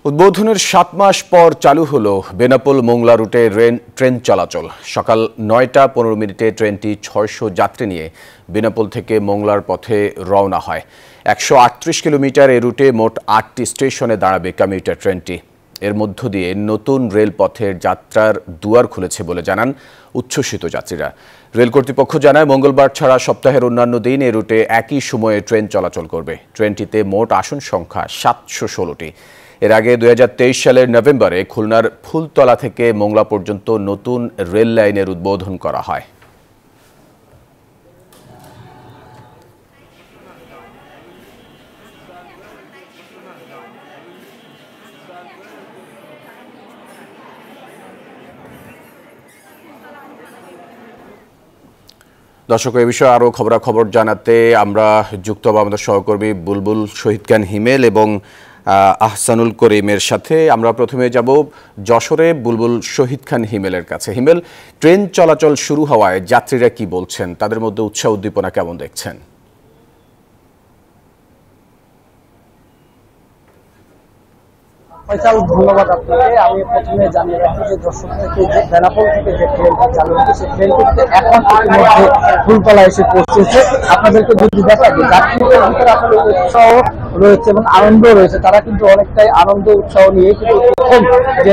উদ্বোধনের ৭ মাস পর চালু হলো বেনাপোল মোংলা রুটে ট্রেন চলাচল। সকাল ৯টা ১৫ মিনিটে ট্রেনটি ৬০০ যাত্রী নিয়ে বেনাপোল থেকে মোংলার পথে রওনা হয়। ১৩৮ কিলোমিটার এই রুটে মোট ৮টি স্টেশনে দাঁড়াবে কমিউটার ট্রেনটি। এর মধ্য দিয়ে নতুন রেলপথের যাত্রার দুয়ার খুলেছে বলে জানান উচ্ছ্বসিত যাত্রীরা। রেল কর্তৃপক্ষ জানায়, মঙ্গলবার ছাড়া সপ্তাহের অন্যান্য দিন এ রুটে একই সময়ে ট্রেন চলাচল করবে। ট্রেনটিতে মোট আসন সংখ্যা ৭১৬টি। এর আগে ২০২৩ সালের নভেম্বরে খুলনার ফুলতলা থেকে মোংলা পর্যন্ত নতুন রেল লাইনের উদ্বোধন করা হয়। দর্শক, এই বিষয়ে আরও খবরাখবর জানাতে আমরা যুক্ত হব আমাদের সহকর্মী বুলবুল শহীদ খান হিমেল এবং আহসানুল করিমের সাথে। আমরা প্রথমে যাব যশোরে বুলবুল শহীদ খান হিমেলের কাছে। হিমেল, ট্রেন চলাচল শুরু হওয়ায় যাত্রীরা কি বলছেন? তাদের মধ্যে উৎসাহ উদ্দীপনা কেমন দেখছেন? ধন্যবাদ আপনাকে। আমি প্রথমে জানিয়ে রাখি যে দর্শকদেরকে যে বেনাপোল থেকে যে ট্রেনটি চালু হচ্ছে সেই ট্রেনটি এখন ইতিমধ্যে ফুলতলা এসে পৌঁছেছে। আপনাদেরকে যদি দেখা যায় যাত্রীদের ভিতরে আসলে উৎসাহ রয়েছে এবং আনন্দ রয়েছে। তারা কিন্তু অনেকটাই আনন্দ উৎসাহ নিয়ে কিন্তু প্রথম যে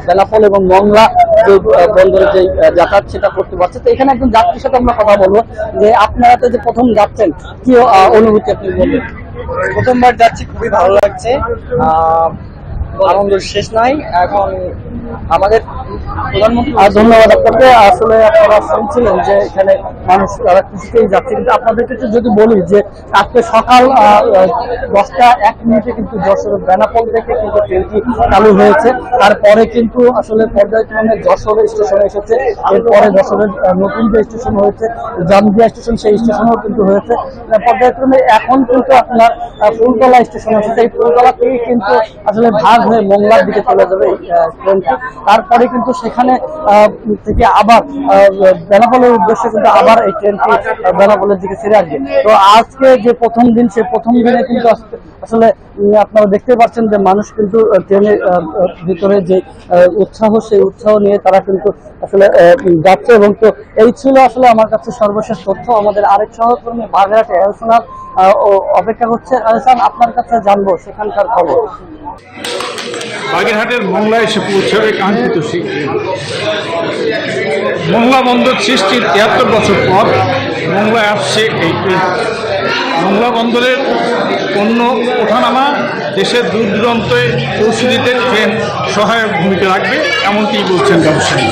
বেনাপোল এবং মোংলা যে বন্দরে যে যাতায়াত সেটা করতে পারছে। তো এখানে একজন যাত্রীর সাথে আমরা কথা বলবো যে আপনারা তো যে প্রথম যাচ্ছেন, কি অনুভূতি আপনি বলবেন? প্রথমবার যাচ্ছি, খুবই ভালো লাগছে, আনন্দের শেষ নাই। এখন আমাদের প্রধানমন্ত্রী। ধন্যবাদ আপনাকে। আসলে আপনারা শুনছিলেন যে এখানে মানুষ তারা খুশিতেই যাচ্ছে, কিন্তু আপনাদেরকে যদি বলি যে আজকে সকাল 10টা 1 মিনিটে কিন্তু যশোরের বেনাপোল থেকে কিন্তু ট্রেনটি চালু হয়েছে। তারপরে কিন্তু আসলে পর্যায়ক্রমে যশোর স্টেশনে এসেছে। এরপরে যশোরের নতুন যে স্টেশন হয়েছে জামদিয়া স্টেশন, সেই স্টেশনও কিন্তু হয়েছে। পর্যায়ক্রমে এখন কিন্তু আপনার ফুলতলা স্টেশন এসেছে। এই ফুলতলা থেকে কিন্তু আসলে ভাগ হয়ে মোংলার দিকে চলে যাবে এই ট্রেনটি। তারপরে কিন্তু সেখানে থেকে আবার বেনাপোলের উদ্দেশ্যে কিন্তু আবার এই ট্রেনটি বেনাপোলের দিকে ছেড়ে আসবে। তো আজকে যে প্রথম দিন, সে প্রথম দিনে কিন্তু আসলে আপনারা দেখতে পাচ্ছেন যে মানুষ কিন্তু ট্রেনের ভিতরে যে উৎসাহ, সেই উৎসাহ নিয়ে তারা কিন্তু আসলে যাচ্ছে। এবং তো এই ছিল আসলে আমার কাছে সর্বশেষ তথ্য। আমাদের আরেক সহকর্মী বাগেরহাটে এহসান অপেক্ষা করছে। এহসান, আপনার কাছে জানবো সেখানকার খবর। বাগেরহাটের মোংলা এসে পৌঁছাবে কাঙ্ক্ষিত শীঘ্রই। মোংলা বন্দর সৃষ্টির ৭৩ বছর পর মোংলায় আসছে এই ট্রেন। মোংলা বন্দরের পণ্য ওঠানামা দেশের দূর দূরান্তে পৌঁছে দিতে ট্রেন সহায়ক ভূমিকা রাখবে, এমনটি বলছেন ব্যবসায়ী।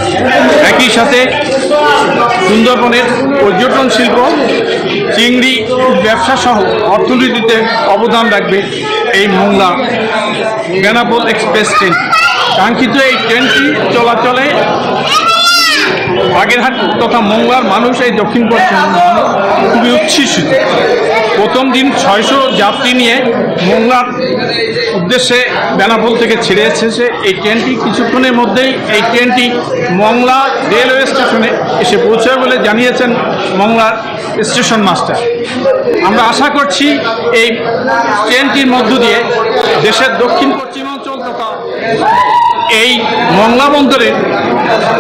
একই সাথে সুন্দরবনের পর্যটন শিল্প, চিংড়ি ব্যবসা সহ অর্থনীতিতে অবদান রাখবে এই মোংলা বেনাপোল এক্সপ্রেস ট্রেন। কাঙ্ক্ষিত এই ট্রেনটি চলাচলে বাগেরহাট তথা মোংলার মানুষ, এই দক্ষিণ পশ্চিম খুবই উচ্ছ্বসিত। প্রথম দিন ৬০০ যাত্রী নিয়ে মোংলার উদ্দেশ্যে বেনাপোল থেকে ছেড়ে এসেছে এই ট্রেনটি। কিছুক্ষণের মধ্যেই এই ট্রেনটি মোংলা রেলওয়ে স্টেশনে এসে পৌঁছাবে বলে জানিয়েছেন মোংলার স্টেশন মাস্টার। আমরা আশা করছি এই ট্রেনটির মধ্য দিয়ে দেশের দক্ষিণ পশ্চিমাঞ্চল তথা এই মোংলা বন্দরের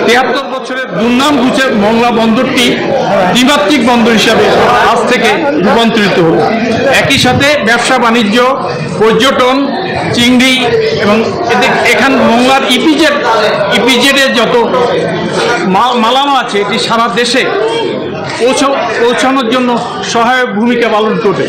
৭৩ বছরের দুর্নাম ঘুচে মোংলা বন্দরটি দ্বিমাত্রিক বন্দর হিসাবে আজ থেকে রূপান্তরিত হল। একই সাথে ব্যবসা বাণিজ্য, পর্যটন, চিংড়ি এবং এখান মোংলার ইপিজেডের যত মালামাল আছে এটি সারা দেশে পৌঁছানোর জন্য সহায়ক ভূমিকা পালন করবে।